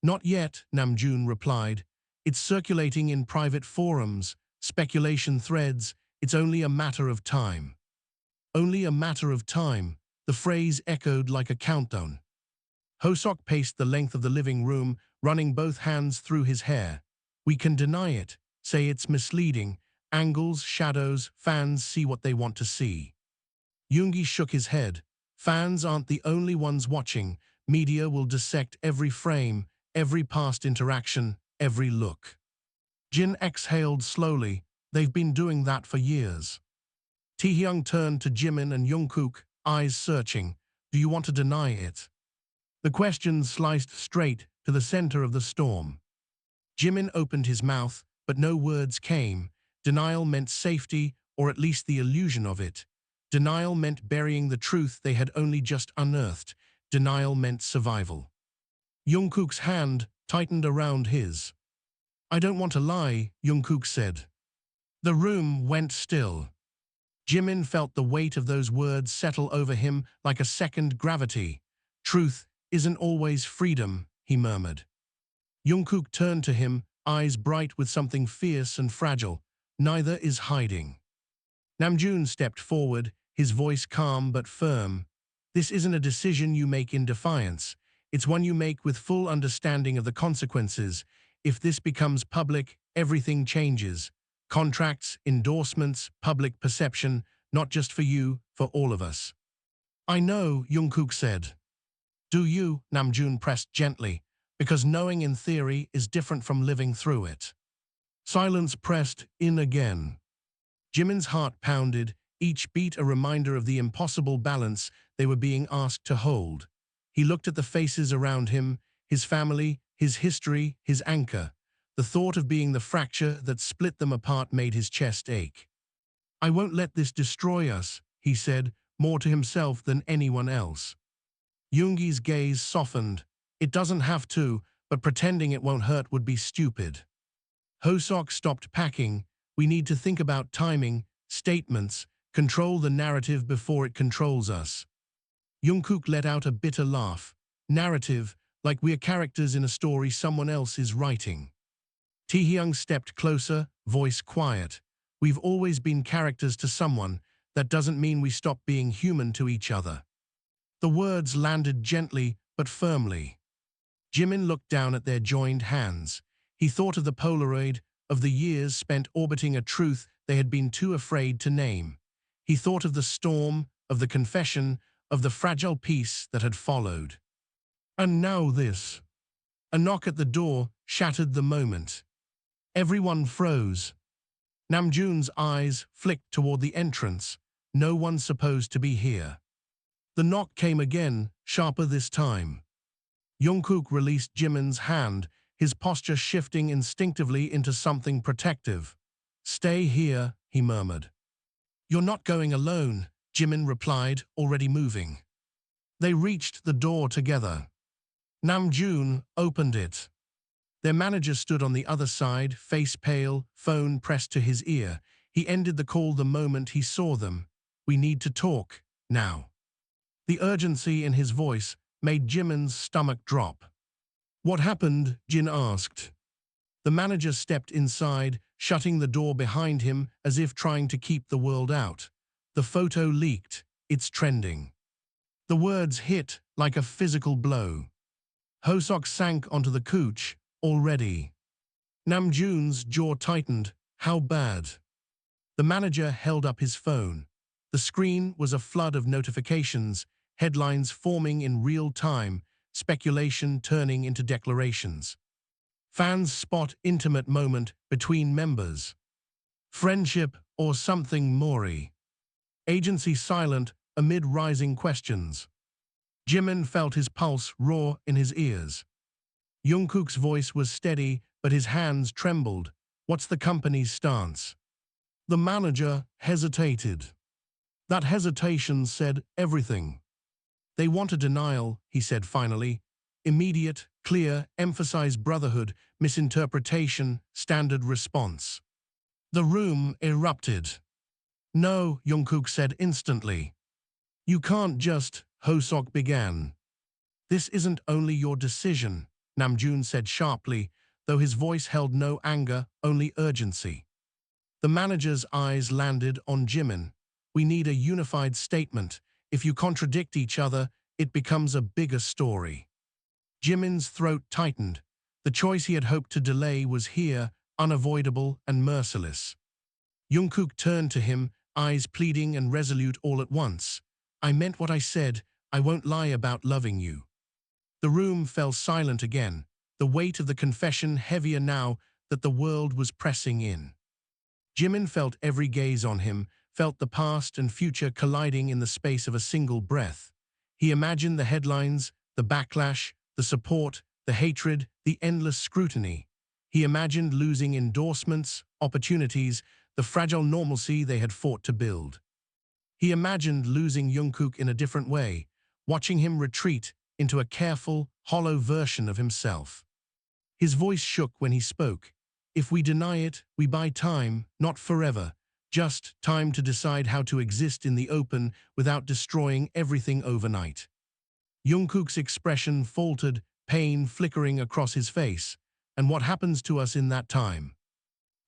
Not yet, Namjoon replied. It's circulating in private forums, speculation threads. It's only a matter of time. Only a matter of time, the phrase echoed like a countdown. Hosok paced the length of the living room, running both hands through his hair. We can deny it, say it's misleading. Angles, shadows, fans see what they want to see. Yoongi shook his head. Fans aren't the only ones watching. Media will dissect every frame, every past interaction, every look. Jin exhaled slowly. They've been doing that for years. Taehyung turned to Jimin and Jungkook, eyes searching. Do you want to deny it? The question sliced straight to the center of the storm. Jimin opened his mouth, but no words came. Denial meant safety, or at least the illusion of it. Denial meant burying the truth they had only just unearthed. Denial meant survival. Jungkook's hand tightened around his. I don't want to lie, Jungkook said. The room went still. Jimin felt the weight of those words settle over him like a second gravity. Truth isn't always freedom, he murmured. Jungkook turned to him, eyes bright with something fierce and fragile. Neither is hiding. Namjoon stepped forward, his voice calm but firm. This isn't a decision you make in defiance. It's one you make with full understanding of the consequences. If this becomes public, everything changes. Contracts, endorsements, public perception, not just for you, for all of us. I know, Jungkook said. Do you? Namjoon pressed gently, because knowing in theory is different from living through it. Silence pressed in again. Jimin's heart pounded, each beat a reminder of the impossible balance they were being asked to hold. He looked at the faces around him, his family, his history, his anchor. The thought of being the fracture that split them apart made his chest ache. I won't let this destroy us, he said, more to himself than anyone else. Yoongi's gaze softened. It doesn't have to, but pretending it won't hurt would be stupid. Hosok stopped packing. We need to think about timing, statements, control the narrative before it controls us. Jungkook let out a bitter laugh. Narrative, like we're characters in a story someone else is writing. Taehyung stepped closer, voice quiet. We've always been characters to someone. That doesn't mean we stop being human to each other. The words landed gently but firmly. Jimin looked down at their joined hands. He thought of the Polaroid, of the years spent orbiting a truth they had been too afraid to name. He thought of the storm, of the confession, of the fragile peace that had followed. And now this. A knock at the door shattered the moment. Everyone froze. Namjoon's eyes flicked toward the entrance. No one supposed to be here. The knock came again, sharper this time. Jungkook released Jimin's hand, his posture shifting instinctively into something protective. Stay here, he murmured. You're not going alone, Jimin replied, already moving. They reached the door together. Namjoon opened it. Their manager stood on the other side, face pale, phone pressed to his ear. He ended the call the moment he saw them. We need to talk, now. The urgency in his voice made Jimin's stomach drop. What happened? Jin asked. The manager stepped inside, shutting the door behind him as if trying to keep the world out. The photo leaked. It's trending. The words hit like a physical blow. Hosok sank onto the couch. Already. Namjoon's jaw tightened. How bad? The manager held up his phone. The screen was a flood of notifications, headlines forming in real time, speculation turning into declarations. Fans spot intimate moment between members. Friendship or something more. Agency silent amid rising questions. Jimin felt his pulse roar in his ears. Jungkook's voice was steady, but his hands trembled. What's the company's stance? The manager hesitated. That hesitation said everything. They want a denial, he said finally. Immediate, clear, emphasize brotherhood, misinterpretation, standard response. The room erupted. No, Jungkook said instantly. You can't just, Hosok began. This isn't only your decision, Namjoon said sharply, though his voice held no anger, only urgency. The manager's eyes landed on Jimin. We need a unified statement. If you contradict each other, it becomes a bigger story. Jimin's throat tightened. The choice he had hoped to delay was here, unavoidable and merciless. Jungkook turned to him, eyes pleading and resolute all at once. I meant what I said. I won't lie about loving you. The room fell silent again, the weight of the confession heavier now that the world was pressing in. Jimin felt every gaze on him, felt the past and future colliding in the space of a single breath. He imagined the headlines, the backlash, the support, the hatred, the endless scrutiny. He imagined losing endorsements, opportunities, the fragile normalcy they had fought to build. He imagined losing Jungkook in a different way, watching him retreat into a careful, hollow version of himself. His voice shook when he spoke. If we deny it, we buy time, not forever, Just time to decide how to exist in the open without destroying everything overnight. Jungkook's expression faltered, pain flickering across his face. And what happens to us in that time?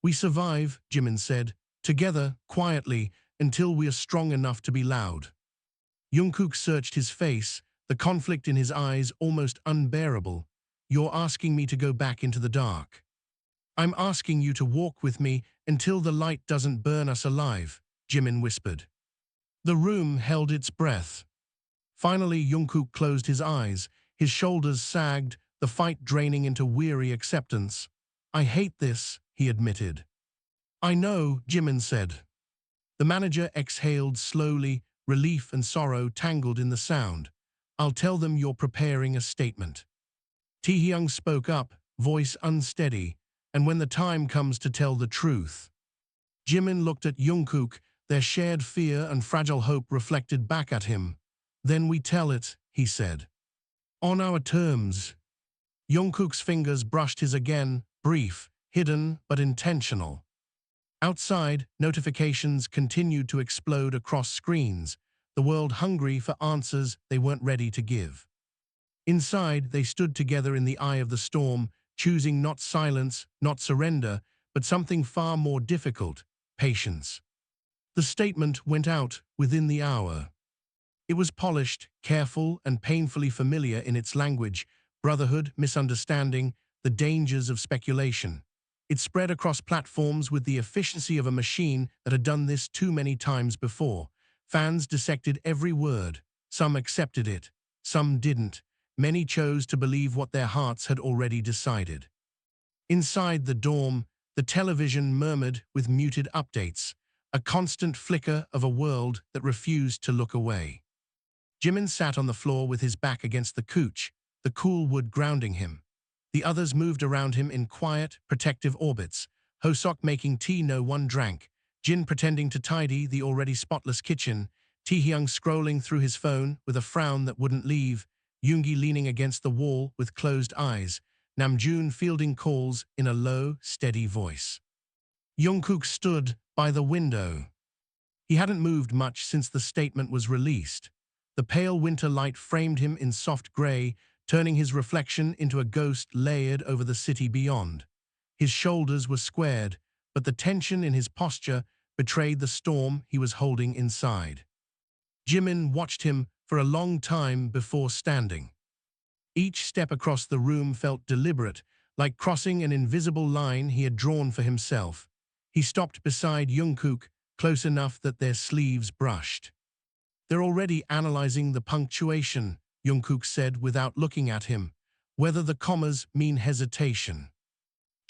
We survive, Jimin said, together, quietly, until we are strong enough to be loud. Jungkook searched his face, the conflict in his eyes almost unbearable. You're asking me to go back into the dark. I'm asking you to walk with me until the light doesn't burn us alive, Jimin whispered. The room held its breath. Finally, Jungkook closed his eyes. His shoulders sagged, the fight draining into weary acceptance. I hate this, he admitted. I know, Jimin said. The manager exhaled slowly, relief and sorrow tangled in the sound. I'll tell them you're preparing a statement. Taehyung spoke up, voice unsteady, and when the time comes to tell the truth. Jimin looked at Jungkook, their shared fear and fragile hope reflected back at him. Then we tell it, he said. On our terms. Jungkook's fingers brushed his again, brief, hidden but intentional. Outside, notifications continued to explode across screens, the world hungry for answers they weren't ready to give. Inside, they stood together in the eye of the storm, choosing not silence, not surrender, but something far more difficult, patience. The statement went out within the hour. It was polished, careful, and painfully familiar in its language, brotherhood, misunderstanding, the dangers of speculation. It spread across platforms with the efficiency of a machine that had done this too many times before. Fans dissected every word. Some accepted it, some didn't. Many chose to believe what their hearts had already decided. Inside the dorm, the television murmured with muted updates, a constant flicker of a world that refused to look away. Jimin sat on the floor with his back against the couch, the cool wood grounding him. The others moved around him in quiet, protective orbits, Hosok making tea no one drank, Jin pretending to tidy the already spotless kitchen, Taehyung scrolling through his phone with a frown that wouldn't leave, Yoongi leaning against the wall with closed eyes, Namjoon fielding calls in a low, steady voice. Jungkook stood by the window. He hadn't moved much since the statement was released. The pale winter light framed him in soft gray, turning his reflection into a ghost layered over the city beyond. His shoulders were squared, but the tension in his posture betrayed the storm he was holding inside. Jimin watched him for a long time before standing. Each step across the room felt deliberate, like crossing an invisible line he had drawn for himself. He stopped beside Jungkook, close enough that their sleeves brushed. They're already analyzing the punctuation, Jungkook said without looking at him, whether the commas mean hesitation.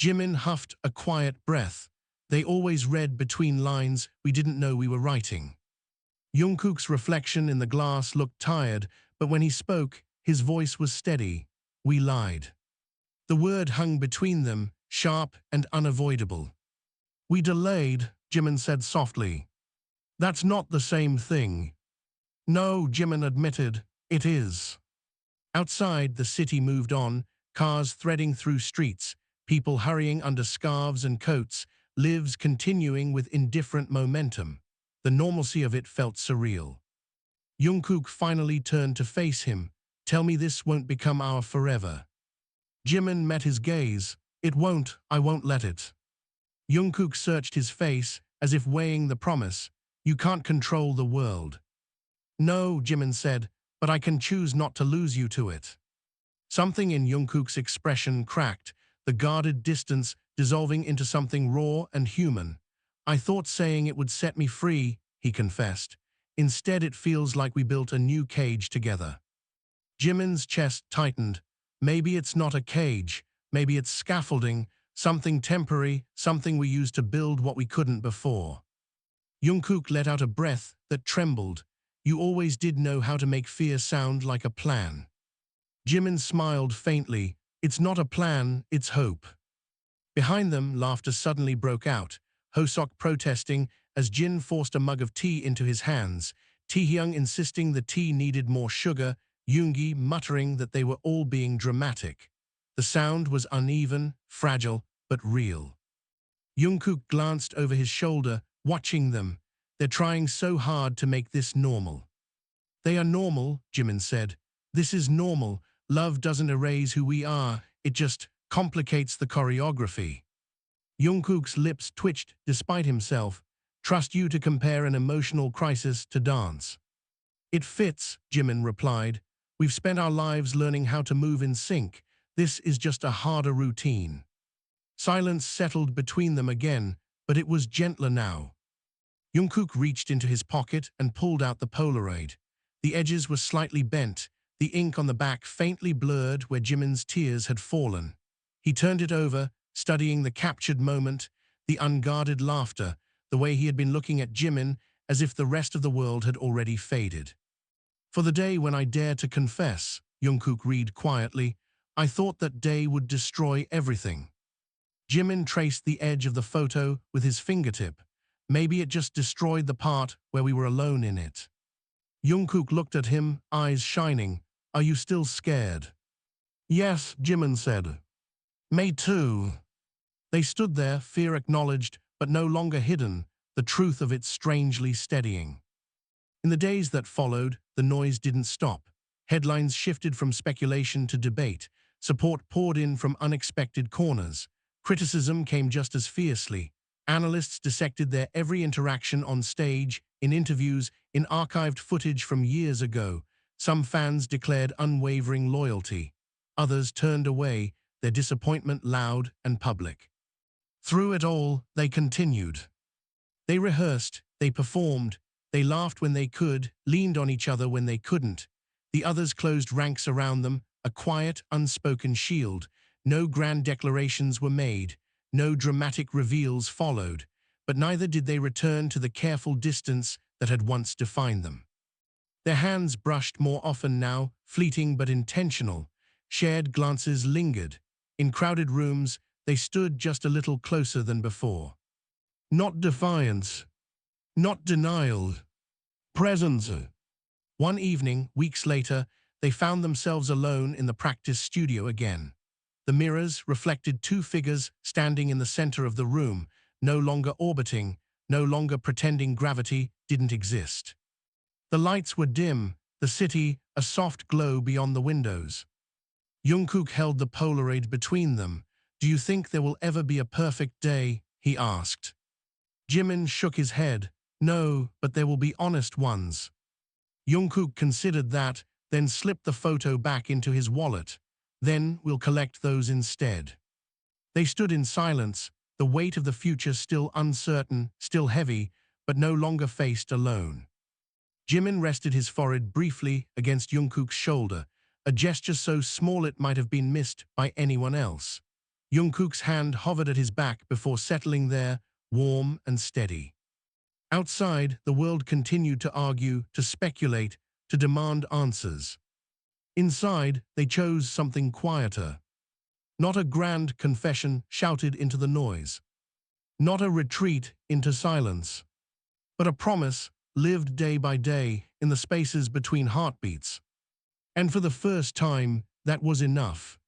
Jimin huffed a quiet breath. They always read between lines we didn't know we were writing. Jungkook's reflection in the glass looked tired, but when he spoke, his voice was steady. We lied. The word hung between them, sharp and unavoidable. We delayed, Jimin said softly. That's not the same thing. No, Jimin admitted, it is. Outside, the city moved on, cars threading through streets, people hurrying under scarves and coats, lives continuing with indifferent momentum. The normalcy of it felt surreal. Jungkook finally turned to face him. Tell me this won't become our forever. Jimin met his gaze. It won't, I won't let it. Jungkook searched his face, as if weighing the promise. You can't control the world. No, Jimin said, but I can choose not to lose you to it. Something in Jungkook's expression cracked, the guarded distance dissolving into something raw and human. I thought saying it would set me free, he confessed. Instead, it feels like we built a new cage together. Jimin's chest tightened. Maybe it's not a cage. Maybe it's scaffolding, something temporary, something we used to build what we couldn't before. Jungkook let out a breath that trembled. You always did know how to make fear sound like a plan. Jimin smiled faintly. It's not a plan, it's hope. Behind them, laughter suddenly broke out, Hosok protesting as Jin forced a mug of tea into his hands, Taehyung insisting the tea needed more sugar, Yoongi muttering that they were all being dramatic. The sound was uneven, fragile, but real. Jungkook glanced over his shoulder, watching them. They're trying so hard to make this normal. They are normal, Jimin said. This is normal. Love doesn't erase who we are, it just complicates the choreography. Jungkook's lips twitched despite himself. Trust you to compare an emotional crisis to dance. It fits, Jimin replied. We've spent our lives learning how to move in sync. This is just a harder routine. Silence settled between them again, but it was gentler now. Jungkook reached into his pocket and pulled out the Polaroid. The edges were slightly bent, the ink on the back faintly blurred where Jimin's tears had fallen. He turned it over, studying the captured moment, the unguarded laughter, the way he had been looking at Jimin as if the rest of the world had already faded. For the day when I dare to confess, Jungkook read quietly, I thought that day would destroy everything. Jimin traced the edge of the photo with his fingertip. Maybe it just destroyed the part where we were alone in it. Jungkook looked at him, eyes shining. Are you still scared? Yes, Jimin said. Me too. They stood there, fear acknowledged, but no longer hidden, the truth of it strangely steadying. In the days that followed, the noise didn't stop. Headlines shifted from speculation to debate. Support poured in from unexpected corners. Criticism came just as fiercely. Analysts dissected their every interaction on stage, in interviews, in archived footage from years ago. Some fans declared unwavering loyalty. Others turned away, their disappointment loud and public. Through it all, they continued. They rehearsed, they performed, they laughed when they could, leaned on each other when they couldn't. The others closed ranks around them, a quiet, unspoken shield. No grand declarations were made, no dramatic reveals followed, but neither did they return to the careful distance that had once defined them. Their hands brushed more often now, fleeting but intentional. Shared glances lingered. In crowded rooms, they stood just a little closer than before. Not defiance, not denial, presence. One evening, weeks later, they found themselves alone in the practice studio again. The mirrors reflected two figures standing in the center of the room, no longer orbiting, no longer pretending gravity didn't exist. The lights were dim, the city a soft glow beyond the windows. Jungkook held the Polaroid between them. Do you think there will ever be a perfect day? He asked. Jimin shook his head. No, but there will be honest ones. Jungkook considered that, then slipped the photo back into his wallet. Then we'll collect those instead. They stood in silence, the weight of the future still uncertain, still heavy, but no longer faced alone. Jimin rested his forehead briefly against Jungkook's shoulder, a gesture so small it might have been missed by anyone else. Jungkook's hand hovered at his back before settling there, warm and steady. Outside, the world continued to argue, to speculate, to demand answers. Inside, they chose something quieter. Not a grand confession shouted into the noise. Not a retreat into silence. But a promise lived day by day in the spaces between heartbeats. And for the first time, that was enough.